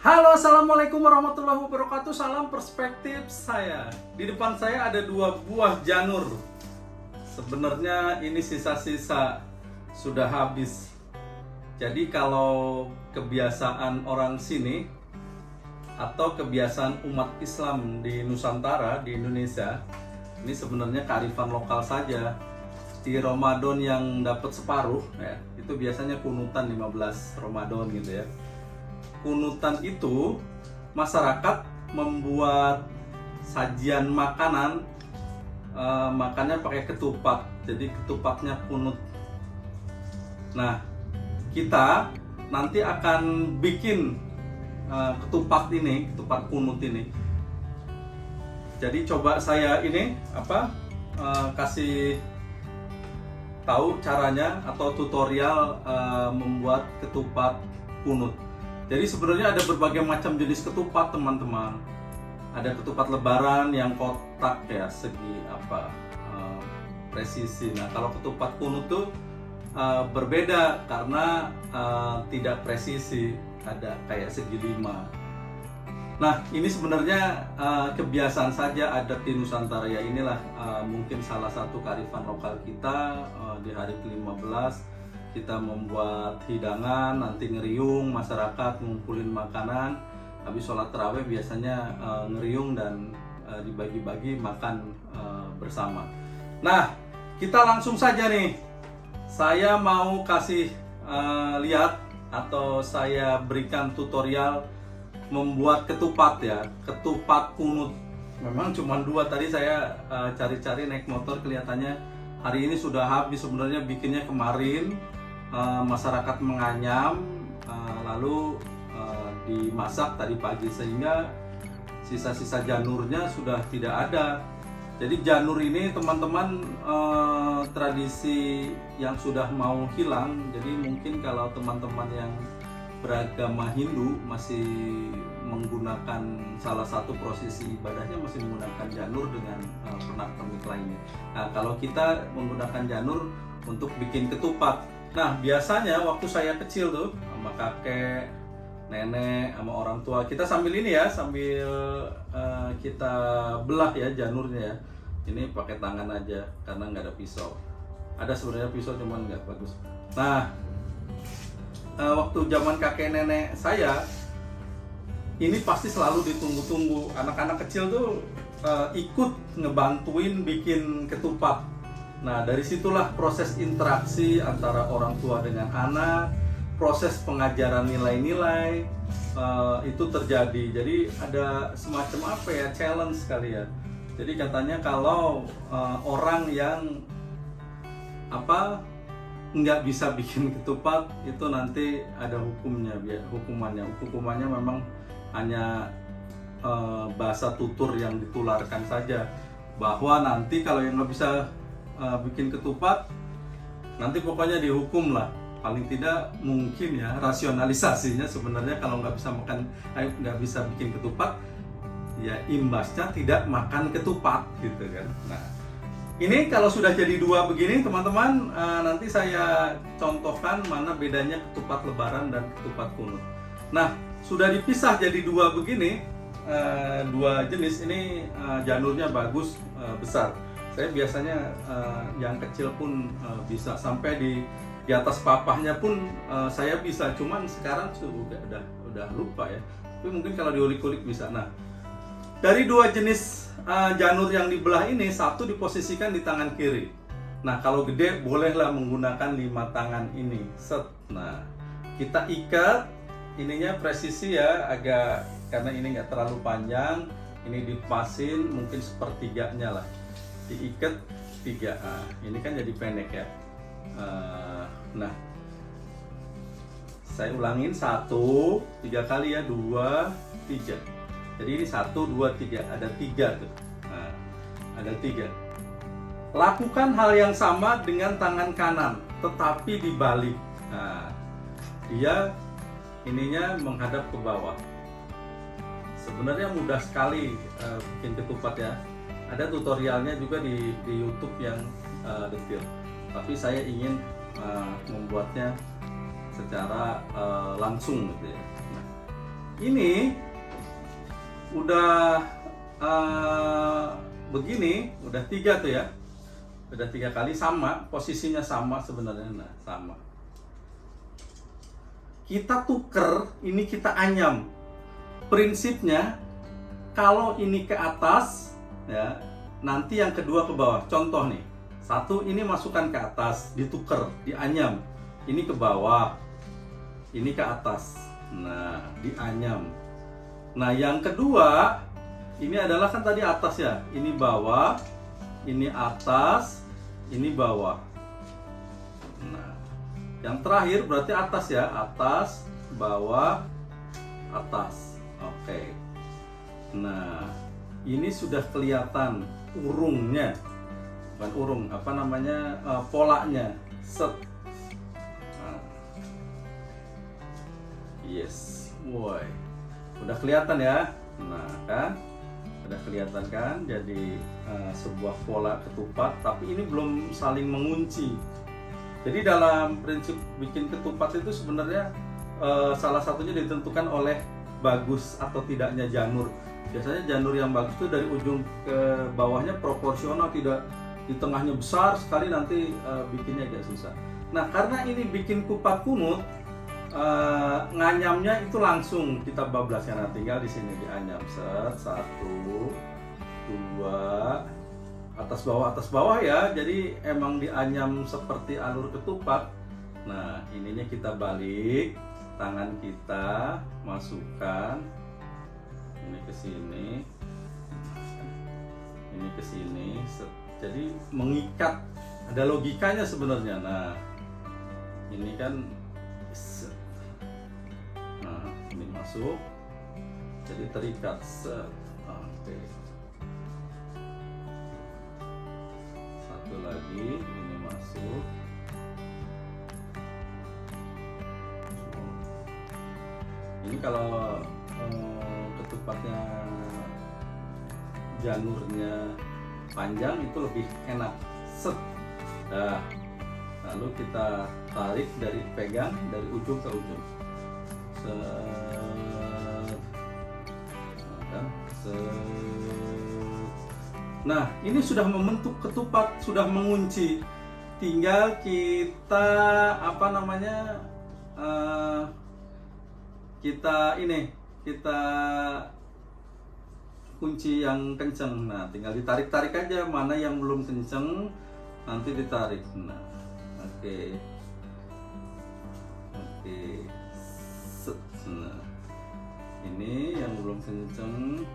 Halo, assalamualaikum warahmatullahi wabarakatuh. Salam perspektif saya. Di depan saya ada dua buah janur. Sebenarnya ini sisa-sisa sudah habis. Jadi kalau kebiasaan orang sini atau kebiasaan umat Islam di Nusantara, di Indonesia, ini sebenarnya kearifan lokal saja. Di Ramadan yang dapat separuh, ya, itu biasanya kunutan 15 Ramadan gitu ya. Kunutan itu masyarakat membuat sajian makanan, makannya pakai ketupat, jadi ketupatnya kunut. Nah, kita nanti akan bikin ketupat ini, ketupat kunut ini. Jadi coba saya ini kasih tahu caranya atau tutorial membuat ketupat kunut. Jadi sebenarnya ada berbagai macam jenis ketupat, teman-teman. Ada ketupat lebaran yang kotak ya, segi presisi. Nah, kalau ketupat kunut tuh berbeda karena tidak presisi, ada kayak segi 5. Nah, ini sebenarnya kebiasaan saja adat di Nusantara ya. Inilah mungkin salah satu kearifan lokal kita di hari ke-15. Kita membuat hidangan, nanti ngeriung, masyarakat ngumpulin makanan. Habis sholat tarawih biasanya ngeriung dan dibagi-bagi makan bersama. Nah, kita langsung saja nih. Saya mau kasih lihat atau saya berikan tutorial membuat ketupat ya, ketupat kunut. Memang cuma 2 tadi saya cari-cari naik motor, kelihatannya hari ini sudah habis. Sebenarnya bikinnya kemarin. Masyarakat menganyam, lalu dimasak tadi pagi, sehingga sisa-sisa janurnya sudah tidak ada. Jadi janur ini teman-teman tradisi yang sudah mau hilang. Jadi mungkin kalau teman-teman yang beragama Hindu masih menggunakan salah satu prosesi ibadahnya masih menggunakan janur dengan pernak-pernik lainnya. Nah, kalau kita menggunakan janur untuk bikin ketupat. Nah, biasanya waktu saya kecil tuh sama kakek, nenek, sama orang tua, kita sambil ini ya, sambil kita belah ya janurnya ya. Ini pakai tangan aja karena nggak ada pisau. Ada sebenarnya pisau cuman nggak bagus. Nah, waktu zaman kakek nenek saya, ini pasti selalu ditunggu-tunggu. Anak-anak kecil tuh ikut ngebantuin bikin ketupat. Nah, dari situlah proses interaksi antara orang tua dengan anak, proses pengajaran nilai-nilai itu terjadi. Jadi ada semacam challenge kali ya. Jadi katanya kalau orang yang nggak bisa bikin ketupat itu nanti ada hukumannya memang hanya bahasa tutur yang ditularkan saja, bahwa nanti kalau yang nggak bisa bikin ketupat nanti pokoknya dihukum lah. Paling tidak mungkin ya rasionalisasinya sebenarnya kalau nggak bisa bikin ketupat ya imbasnya tidak makan ketupat gitu kan. Nah, ini kalau sudah jadi 2 begini teman-teman, nanti saya contohkan mana bedanya ketupat lebaran dan ketupat kunut. Nah, sudah dipisah jadi 2 begini, 2 jenis ini, janurnya bagus, besar. Saya biasanya yang kecil pun bisa, sampai di atas papahnya pun saya bisa. Cuman sekarang udah lupa ya. Tapi mungkin kalau diulik-ulik bisa. Nah, dari 2 jenis janur yang dibelah ini, satu diposisikan di tangan kiri. Nah, kalau gede bolehlah menggunakan 5 tangan ini. Set. Nah, kita ikat ininya presisi ya, agak karena ini nggak terlalu panjang. Ini dipasin mungkin sepertiganya lah. Diikat 3. Ini kan jadi pendek ya. Nah, saya ulangin 1, 3 kali ya, 2, 3. Jadi ini 1, 2, 3, ada 3 tuh. Nah, ada 3. Lakukan hal yang sama dengan tangan kanan, tetapi dibalik. Nah, dia ininya menghadap ke bawah. Sebenarnya mudah sekali bikin ketupat ya. Ada tutorialnya juga di YouTube yang detail. Tapi saya ingin membuatnya secara langsung gitu ya. Nah, ini udah begini, udah 3 tuh ya, udah 3 kali sama, posisinya sama sebenarnya, nah sama. Kita tuker, ini kita anyam. Prinsipnya kalau ini ke atas, ya nanti yang kedua ke bawah. Contoh nih, 1 ini masukkan ke atas, dituker, dianyam. Ini ke bawah, ini ke atas. Nah, dianyam. Nah, yang kedua, ini adalah kan tadi atas ya. Ini bawah, ini atas, ini bawah. Nah, yang terakhir berarti atas ya. Atas, bawah, atas. Oke. Nah, ini sudah kelihatan urungnya. Bukan urung, apa namanya, polanya. Set. Nah. Yes. Woi. Udah kelihatan ya. Nah kan, udah kelihatan kan, jadi sebuah pola ketupat, tapi ini belum saling mengunci. Jadi dalam prinsip bikin ketupat itu sebenarnya salah satunya ditentukan oleh bagus atau tidaknya janur. Biasanya janur yang bagus itu dari ujung ke bawahnya proporsional, tidak di tengahnya besar sekali, nanti bikinnya agak susah. Nah, karena ini bikin kupat kunut, nganyamnya itu langsung kita bablasnya. Nah, tinggal di sini dianyam, set, 1, 2, atas bawah ya. Jadi emang dianyam seperti alur ketupat. Nah, ininya kita balik, tangan kita masukkan ini ke sini, ini ke sini, set. Jadi mengikat, ada logikanya sebenarnya. Nah, ini kan set. Nah, ini masuk, jadi terikat, set. Oke. Satu lagi, ini masuk. Ini kalau ketupatnya janurnya panjang itu lebih enak, set. Nah, lalu kita tarik dari, pegang dari ujung ke ujung. Nah, ini sudah membentuk ketupat, sudah mengunci. Tinggal kita apa namanya, kita kunci yang kenceng. Nah, tinggal ditarik-tarik aja, mana yang belum kenceng nanti ditarik. Nah, oke. Nah, ini yang belum kenceng.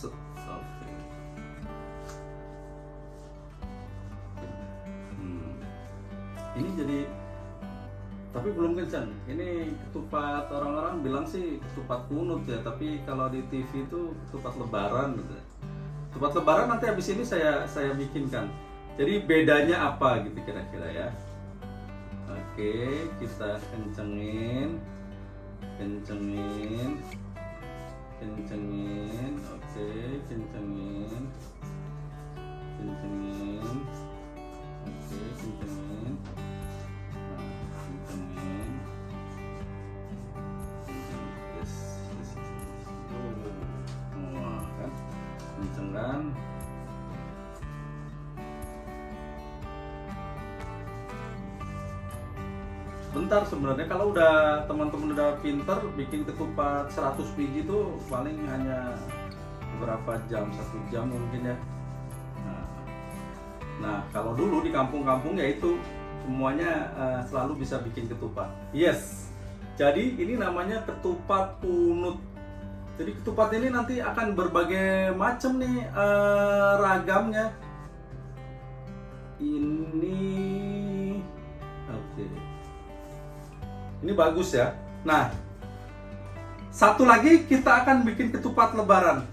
Oke. Ini jadi, tapi belum kencang. Ini ketupat, orang-orang bilang sih ketupat kunut ya, tapi kalau di TV itu ketupat lebaran gitu. Ketupat lebaran nanti habis ini saya bikinkan. Jadi bedanya apa gitu kira-kira ya. Oke, kita kencengin. Oke, kencengin. Oke, kencengin. Kan bentar sebenarnya, kalau udah teman-teman udah pinter bikin ketupat 100 biji tuh paling hanya beberapa jam, 1 jam mungkin ya. Nah kalau dulu di kampung-kampung ya itu semuanya selalu bisa bikin ketupat. Yes, jadi ini namanya ketupat kunut. Jadi ketupat ini nanti akan berbagai macam nih ragamnya. Ini oke. Ini bagus ya. Nah, satu lagi kita akan bikin ketupat lebaran.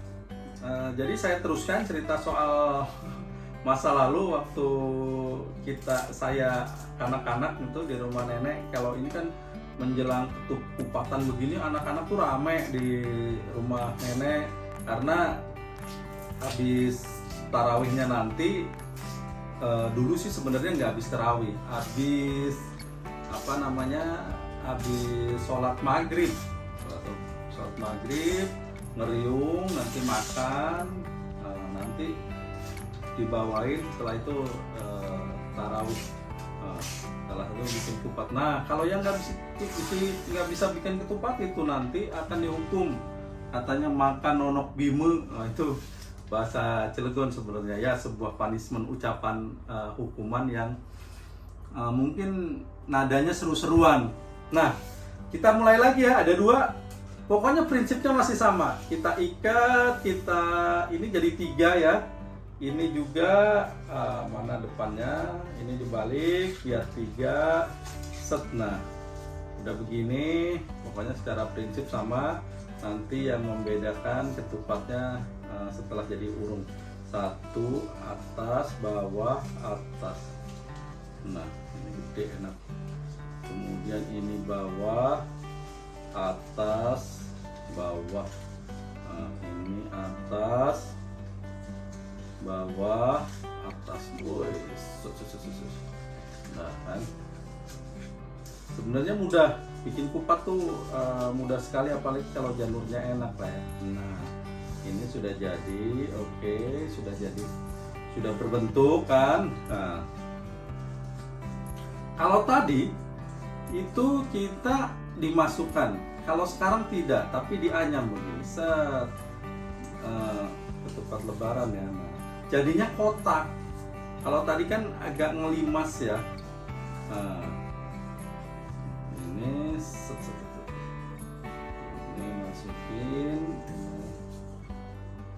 Jadi saya teruskan cerita soal masa lalu waktu saya kanak-kanak itu di rumah nenek. Kalau ini kan menjelang ketupatan begini, anak-anak tuh rame di rumah nenek karena habis tarawihnya nanti. Dulu sih sebenarnya nggak habis tarawih, habis apa namanya, habis sholat maghrib, sholat maghrib ngeriung, nanti makan, nanti dibawain setelah itu tarawih, salah satu bikin ketupat. Nah kalau yang nggak bisa bikin ketupat itu nanti akan dihukum, katanya makan nonok bime. Nah, itu bahasa Cilegon sebenarnya ya, sebuah punishment, ucapan hukuman yang mungkin nadanya seru-seruan. Nah kita mulai lagi ya, ada 2, pokoknya prinsipnya masih sama, kita ikat, kita ini jadi 3 ya. Ini juga mana depannya, ini dibalik biar 3 set. Nah udah begini, pokoknya secara prinsip sama. Nanti yang membedakan ketupatnya setelah jadi urung, 1 atas bawah atas. Nah ini gede enak. Kemudian ini bawah atas bawah. Nah, ini atas bawah atas. Boy, nah kan sebenarnya mudah bikin kupat tuh, mudah sekali, apalagi kalau janurnya enak lah ya. Nah ini sudah jadi, oke, sudah jadi, sudah berbentuk kan. Nah kalau tadi itu kita dimasukkan, kalau sekarang tidak, tapi dianyam begini, set. Ketupat lebaran ya. Nah, jadinya kotak. Kalau tadi kan agak ngelimas ya. Nah, ini ini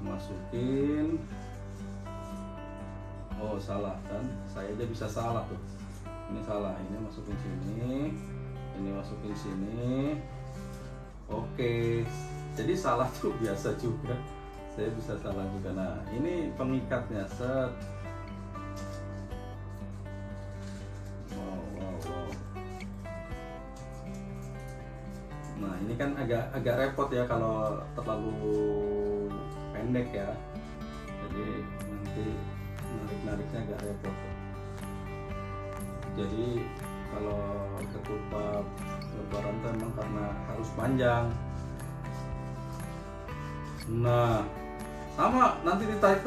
masukin. Oh salah kan? Saya aja bisa salah tuh. Ini salah. Ini masukin sini. Ini masukin sini. Oke. Jadi salah tuh biasa juga. Saya bisa salah juga. Nah ini pengikatnya, set. Wow. Nah ini kan agak repot ya kalau terlalu pendek ya, jadi nanti nariknya agak repot. Jadi kalau ketupat lebaran itu emang karena harus panjang. Nah sama, nanti ditarik,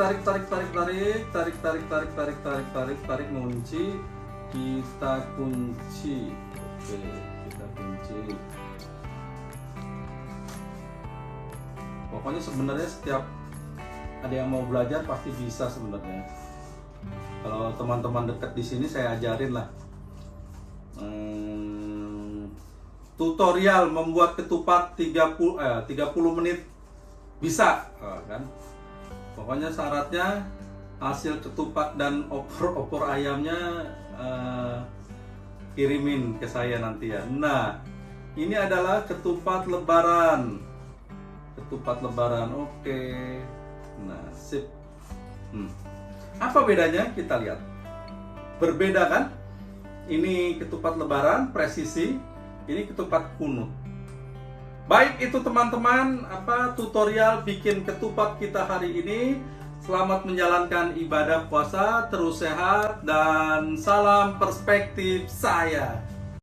ngunci, kita kunci. Oke, kita kunci. Pokoknya sebenarnya setiap ada yang mau belajar pasti bisa sebenarnya. Kalau teman-teman dekat di sini saya ajarin lah. Tutorial membuat ketupat 30 menit bisa, kan? Pokoknya syaratnya hasil ketupat dan opor ayamnya kirimin ke saya nanti ya. Nah, ini adalah ketupat lebaran. Oke. Nah, sip. Apa bedanya? Kita lihat. Berbeda kan? Ini ketupat lebaran presisi, ini ketupat kunut. Baik, itu teman-teman tutorial bikin ketupat kita hari ini. Selamat menjalankan ibadah puasa, terus sehat, dan salam perspektif saya.